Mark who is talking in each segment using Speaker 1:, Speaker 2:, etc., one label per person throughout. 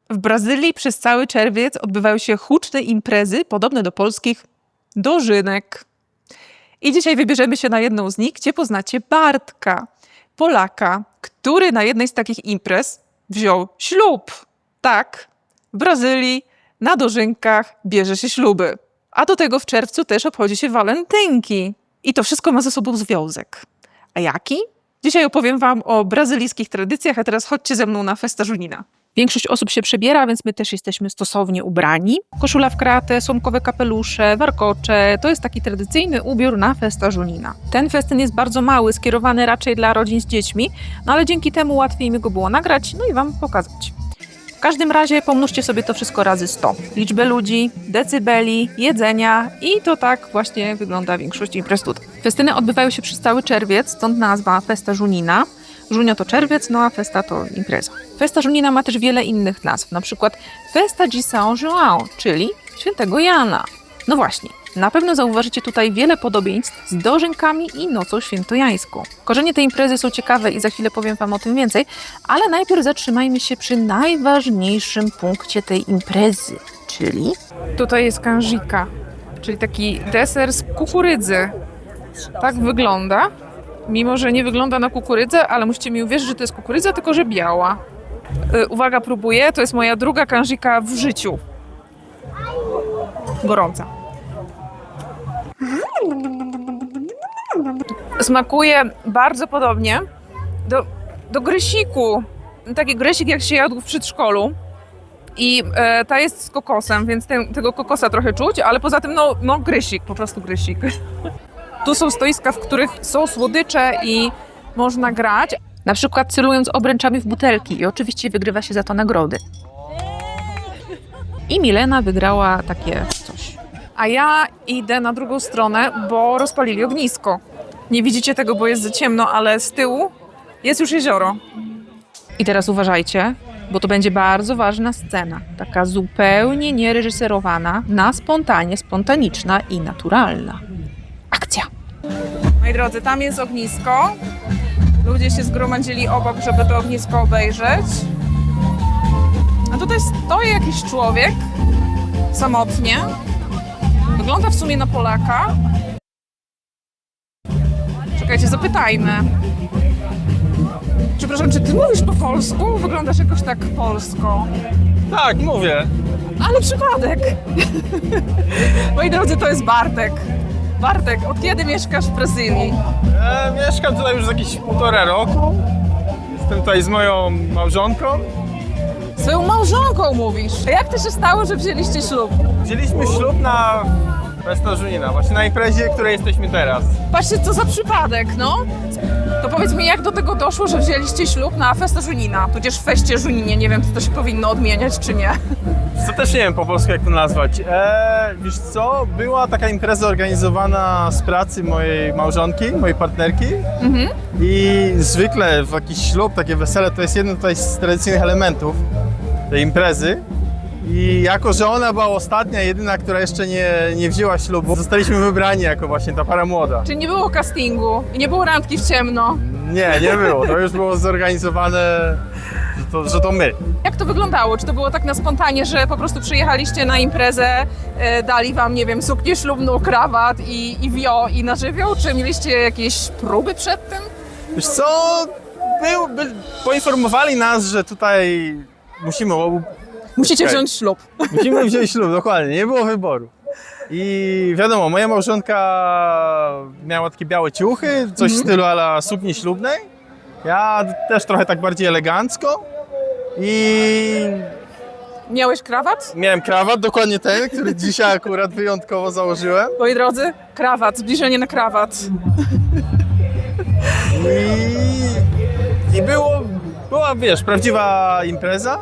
Speaker 1: W Brazylii przez cały czerwiec odbywają się huczne imprezy podobne do polskich dożynek. I dzisiaj wybierzemy się na jedną z nich, gdzie poznacie Bartka, Polaka, który na jednej z takich imprez wziął ślub. Tak, w Brazylii na dożynkach bierze się śluby. A do tego w czerwcu też obchodzi się walentynki. I to wszystko ma ze sobą związek. A jaki? Dzisiaj opowiem wam o brazylijskich tradycjach, a teraz chodźcie ze mną na Festa Junina. Większość osób się przebiera, więc my też jesteśmy stosownie ubrani. Koszula w kratę, słomkowe kapelusze, warkocze. To jest taki tradycyjny ubiór na Festa Junina. Ten festyn jest bardzo mały, skierowany raczej dla rodzin z dziećmi, no ale dzięki temu łatwiej mi go było nagrać, no i wam pokazać. W każdym razie pomnóżcie sobie to wszystko razy 100. Liczbę ludzi, decybeli, jedzenia i to tak właśnie wygląda większość imprez tutaj. Festyny odbywają się przez cały czerwiec, stąd nazwa Festa Junina. Junio to czerwiec, no a festa to impreza. Festa Junina ma też wiele innych nazw, na przykład Festa de São João, czyli Świętego Jana. No właśnie, na pewno zauważycie tutaj wiele podobieństw z dożynkami i nocą świętojańską. Korzenie tej imprezy są ciekawe i za chwilę powiem wam o tym więcej, ale najpierw zatrzymajmy się przy najważniejszym punkcie tej imprezy, czyli... Tutaj jest canjica, czyli taki deser z kukurydzy. Tak wygląda. Mimo że nie wygląda na kukurydzę, ale musicie mi uwierzyć, że to jest kukurydza, tylko że biała. Uwaga, próbuję. To jest moja druga canjica w życiu. Gorąca. Smakuje bardzo podobnie do grysiku. Taki grysik, jak się jadł w przedszkolu. I ta jest z kokosem, więc tego kokosa trochę czuć, ale poza tym no grysik, po prostu grysik. Tu są stoiska, w których są słodycze i można grać, na przykład celując obręczami w butelki i oczywiście wygrywa się za to nagrody. I Milena wygrała takie coś. A ja idę na drugą stronę, bo rozpalili ognisko. Nie widzicie tego, bo jest za ciemno, ale z tyłu jest już jezioro. I teraz uważajcie, bo to będzie bardzo ważna scena. Taka zupełnie niereżyserowana, na spontanie, spontaniczna i naturalna. Akcja! Moi drodzy, tam jest ognisko. Ludzie się zgromadzili obok, żeby to ognisko obejrzeć. A tutaj stoi jakiś człowiek samotnie. Wygląda w sumie na Polaka. Czekajcie, zapytajmy. Przepraszam, czy ty mówisz po polsku? Wyglądasz jakoś tak polsko.
Speaker 2: Tak, mówię.
Speaker 1: Ale przypadek. Moi drodzy, to jest Bartek. Bartek, od kiedy mieszkasz w Brazylii?
Speaker 2: Mieszkam tutaj już jakieś 1,5 roku. Jestem tutaj z moją małżonką.
Speaker 1: Swoją małżonką mówisz. A jak to się stało, że wzięliście ślub?
Speaker 2: Wzięliśmy ślub na Festa Junina, właśnie na imprezie, w której jesteśmy teraz.
Speaker 1: Patrzcie, co za przypadek, no. To powiedz mi, jak do tego doszło, że wzięliście ślub na Festa Junina, tudzież w Feście Juninie. Nie wiem, czy to się powinno odmieniać, czy nie.
Speaker 2: Co też nie wiem po polsku, jak to nazwać. Wiesz co, była taka impreza organizowana z pracy mojej małżonki, mojej partnerki. I zwykle w jakiś ślub, takie wesele, to jest jeden tutaj z tradycyjnych elementów tej imprezy. I jako, że ona była ostatnia, jedyna, która jeszcze nie wzięła ślubu, zostaliśmy wybrani jako właśnie ta para młoda.
Speaker 1: Czyli nie było castingu i nie było randki w ciemno?
Speaker 2: Nie było. To już było zorganizowane, że to my.
Speaker 1: Jak to wyglądało? Czy to było tak na spontanie, że po prostu przyjechaliście na imprezę, dali wam, nie wiem, suknię ślubną, krawat i wio i na żywioł? Czy mieliście jakieś próby przed tym?
Speaker 2: Wiesz co, poinformowali nas, że tutaj
Speaker 1: Musicie wziąć ślub.
Speaker 2: Musimy wziąć ślub, dokładnie, nie było wyboru. I wiadomo, moja małżonka miała takie białe ciuchy, coś w stylu ala sukni ślubnej. Ja też trochę tak bardziej elegancko. I
Speaker 1: Miałeś krawat?
Speaker 2: miałem krawat, dokładnie ten, który dzisiaj akurat wyjątkowo założyłem.
Speaker 1: Moi drodzy, krawat, zbliżenie na krawat.
Speaker 2: I była, wiesz, prawdziwa impreza.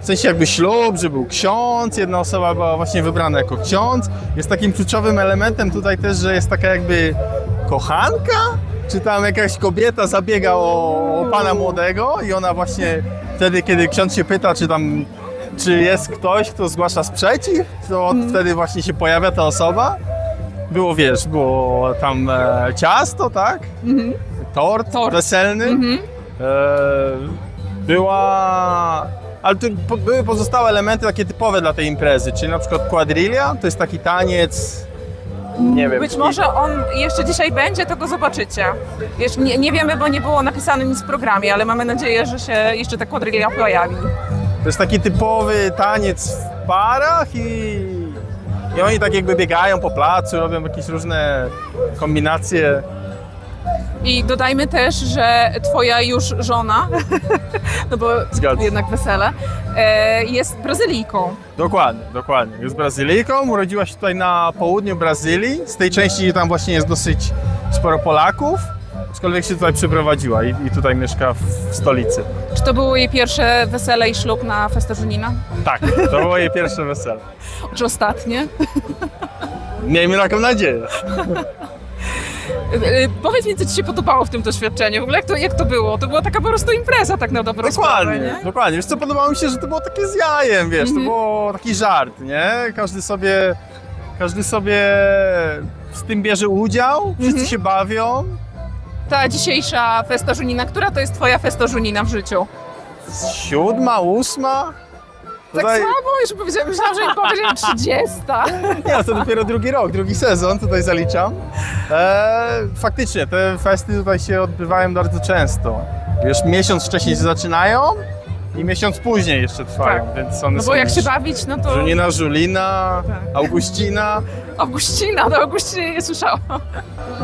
Speaker 2: W sensie jakby ślub, że był ksiądz, jedna osoba była właśnie wybrana jako ksiądz. Jest takim kluczowym elementem tutaj też, że jest taka jakby kochanka, czy tam jakaś kobieta zabiega o pana młodego i ona właśnie wtedy, kiedy ksiądz się pyta, czy jest ktoś, kto zgłasza sprzeciw, to wtedy właśnie się pojawia ta osoba. Było tam ciasto, tak? Tort weselny. Była Ale tu były pozostałe elementy takie typowe dla tej imprezy, czyli na przykład quadrilla, to jest taki taniec, nie wiem.
Speaker 1: Być może on jeszcze dzisiaj będzie, to go zobaczycie. Jeszcze nie wiemy, bo nie było napisane nic w programie, ale mamy nadzieję, że się jeszcze ta quadrilla pojawi.
Speaker 2: To jest taki typowy taniec w parach i oni tak jakby biegają po placu, robią jakieś różne kombinacje.
Speaker 1: I dodajmy też, że twoja już żona, no bo
Speaker 2: Zgadza się.
Speaker 1: jednak wesele, jest Brazylijką.
Speaker 2: Dokładnie. Jest Brazylijką, urodziła się tutaj na południu Brazylii, z tej części, gdzie tam właśnie jest dosyć sporo Polaków, aczkolwiek się tutaj przeprowadziła i tutaj mieszka w stolicy.
Speaker 1: Czy to było jej pierwsze wesele i ślub na Festa Junina?
Speaker 2: Tak, to było jej pierwsze wesele.
Speaker 1: Czy ostatnie?
Speaker 2: Miejmy taką nadzieję.
Speaker 1: Powiedz mi, co ci się podobało w tym doświadczeniu. W ogóle jak to było? To była taka po prostu impreza tak na dobrą sprawę, nie?
Speaker 2: Dokładnie. Wiesz co, podobało mi się, że to było takie z jajem, wiesz, to było taki żart, nie? Każdy sobie z tym bierze udział, wszyscy się bawią.
Speaker 1: Ta dzisiejsza Festa Junina, która to jest twoja Festa Junina w życiu?
Speaker 2: 7., 8.
Speaker 1: Tak
Speaker 2: Tutaj-
Speaker 1: samo? Myślałam, że mi powiedziałem 30.
Speaker 2: Nie, to dopiero drugi rok, drugi sezon tutaj zaliczam. Faktycznie, te festy tutaj się odbywają bardzo często. Wiesz, miesiąc wcześniej się zaczynają i miesiąc później jeszcze trwają,
Speaker 1: Tak.
Speaker 2: więc one
Speaker 1: No
Speaker 2: są
Speaker 1: bo jak
Speaker 2: już
Speaker 1: się bawić, no to...
Speaker 2: Żunina, Żulina,
Speaker 1: Tak.
Speaker 2: Augustina.
Speaker 1: Augustina, do Augustyny nie słyszałam.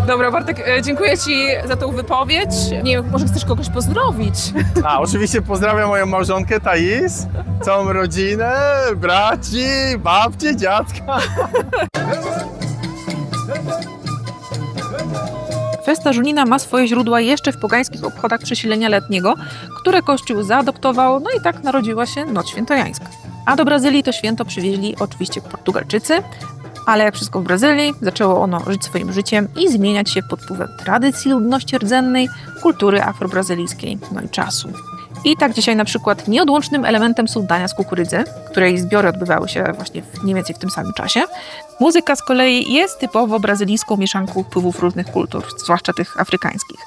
Speaker 1: Dobra, Bartek, dziękuję ci za tą wypowiedź. Nie wiem, może chcesz kogoś pozdrowić?
Speaker 2: Oczywiście pozdrawiam moją małżonkę Thais, całą rodzinę, braci, babcię, dziadka.
Speaker 1: Festa Junina ma swoje źródła jeszcze w pogańskich obchodach przesilenia letniego, które Kościół zaadoptował, no i tak narodziła się Noc Świętojańska. A do Brazylii to święto przywieźli oczywiście Portugalczycy, ale jak wszystko w Brazylii, zaczęło ono żyć swoim życiem i zmieniać się pod wpływem tradycji ludności rdzennej, kultury afrobrazylijskiej, no i czasu. I tak dzisiaj na przykład nieodłącznym elementem są dania z kukurydzy, której zbiory odbywały się właśnie mniej więcej w tym samym czasie. Muzyka z kolei jest typowo brazylijską mieszanką wpływów różnych kultur, zwłaszcza tych afrykańskich.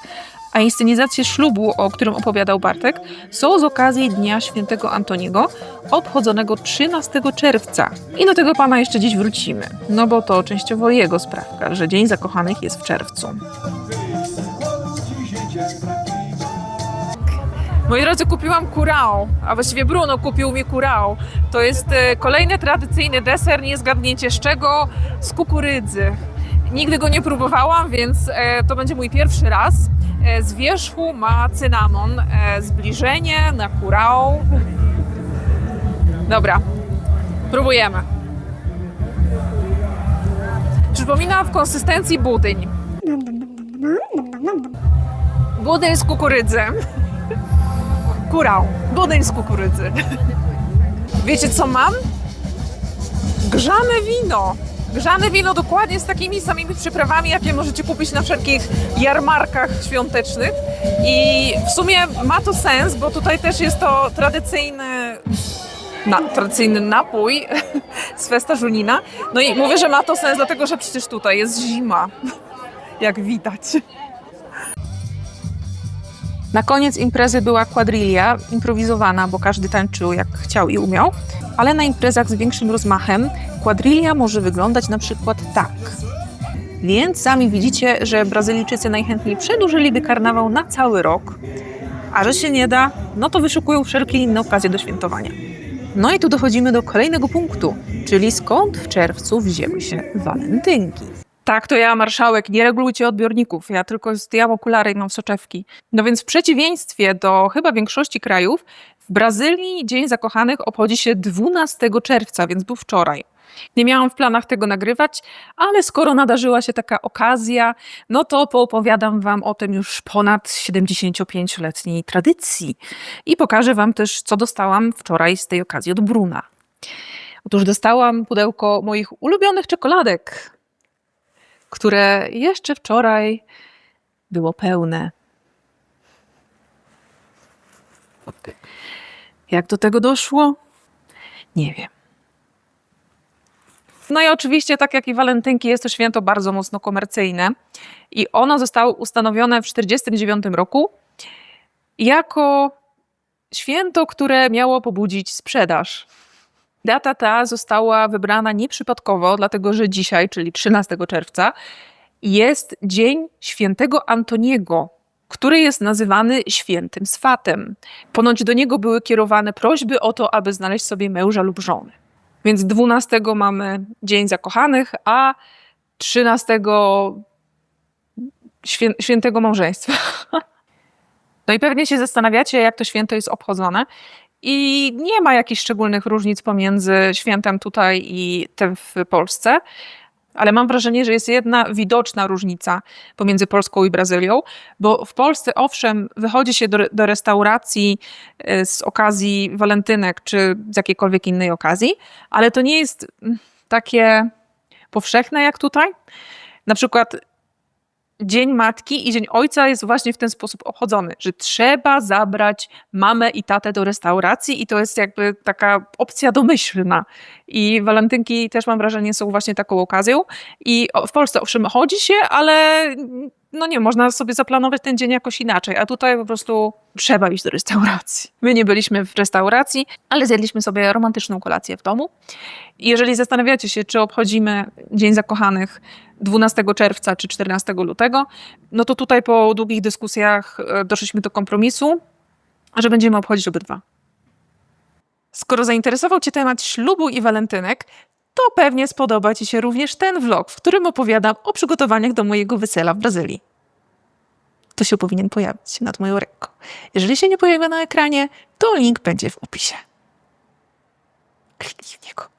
Speaker 1: A inscenizacje ślubu, o którym opowiadał Bartek, są z okazji Dnia Świętego Antoniego, obchodzonego 13 czerwca. I do tego pana jeszcze dziś wrócimy, no bo to częściowo jego sprawka, że Dzień Zakochanych jest w czerwcu. Moi drodzy, kupiłam curau, a właściwie Bruno kupił mi curau. To jest kolejny tradycyjny deser, nie zgadniecie z czego, z kukurydzy. Nigdy go nie próbowałam, więc to będzie mój pierwszy raz. Z wierzchu ma cynamon, zbliżenie na curau. Dobra, próbujemy. Przypomina w konsystencji budyń. Budyń z kukurydzy. Curau, budyń z kukurydzy. Wiecie co mam? Grzane wino. Grzane wino dokładnie z takimi samymi przyprawami, jakie możecie kupić na wszelkich jarmarkach świątecznych. I w sumie ma to sens, bo tutaj też jest to tradycyjny napój z Festa Junina. No i mówię, że ma to sens, dlatego że przecież tutaj jest zima, jak widać. Na koniec imprezy była quadrilla, improwizowana, bo każdy tańczył jak chciał i umiał, ale na imprezach z większym rozmachem quadrilla może wyglądać na przykład tak. Więc sami widzicie, że Brazylijczycy najchętniej przedłużyliby karnawał na cały rok, a że się nie da, no to wyszukują wszelkie inne okazje do świętowania. No i tu dochodzimy do kolejnego punktu, czyli skąd w czerwcu wzięły się walentynki. Tak, to ja, marszałek, nie regulujcie odbiorników, ja tylko zdjęłam okulary i mam soczewki. No więc w przeciwieństwie do chyba większości krajów, w Brazylii Dzień Zakochanych obchodzi się 12 czerwca, więc był wczoraj. Nie miałam w planach tego nagrywać, ale skoro nadarzyła się taka okazja, no to poopowiadam wam o tym już ponad 75-letniej tradycji. I pokażę wam też, co dostałam wczoraj z tej okazji od Bruna. Otóż dostałam pudełko moich ulubionych czekoladek, które jeszcze wczoraj było pełne. Jak do tego doszło? Nie wiem. No i oczywiście, tak jak i walentynki, jest to święto bardzo mocno komercyjne i ono zostało ustanowione w 1949 roku jako święto, które miało pobudzić sprzedaż. Data ta została wybrana nieprzypadkowo, dlatego że dzisiaj, czyli 13 czerwca, jest Dzień Świętego Antoniego, który jest nazywany Świętym Swatem. Ponoć do niego były kierowane prośby o to, aby znaleźć sobie męża lub żonę. Więc 12 mamy Dzień Zakochanych, a 13 Świętego Małżeństwa. No i pewnie się zastanawiacie, jak to święto jest obchodzone. I nie ma jakichś szczególnych różnic pomiędzy świętem tutaj i tym w Polsce, ale mam wrażenie, że jest jedna widoczna różnica pomiędzy Polską i Brazylią, bo w Polsce owszem wychodzi się do restauracji z okazji walentynek czy z jakiejkolwiek innej okazji, ale to nie jest takie powszechne jak tutaj. Na przykład Dzień Matki i Dzień Ojca jest właśnie w ten sposób obchodzony, że trzeba zabrać mamę i tatę do restauracji i to jest jakby taka opcja domyślna. I walentynki też mam wrażenie są właśnie taką okazją. I w Polsce owszem chodzi się, ale no nie, można sobie zaplanować ten dzień jakoś inaczej, a tutaj po prostu trzeba iść do restauracji. My nie byliśmy w restauracji, ale zjedliśmy sobie romantyczną kolację w domu. I jeżeli zastanawiacie się, czy obchodzimy Dzień Zakochanych 12 czerwca czy 14 lutego, no to tutaj po długich dyskusjach doszliśmy do kompromisu, że będziemy obchodzić obydwa. Skoro zainteresował Cię temat ślubu i walentynek, to pewnie spodoba Ci się również ten vlog, w którym opowiadam o przygotowaniach do mojego wesela w Brazylii. To się powinien pojawić nad moją ręką. Jeżeli się nie pojawia na ekranie, to link będzie w opisie. Kliknij w niego.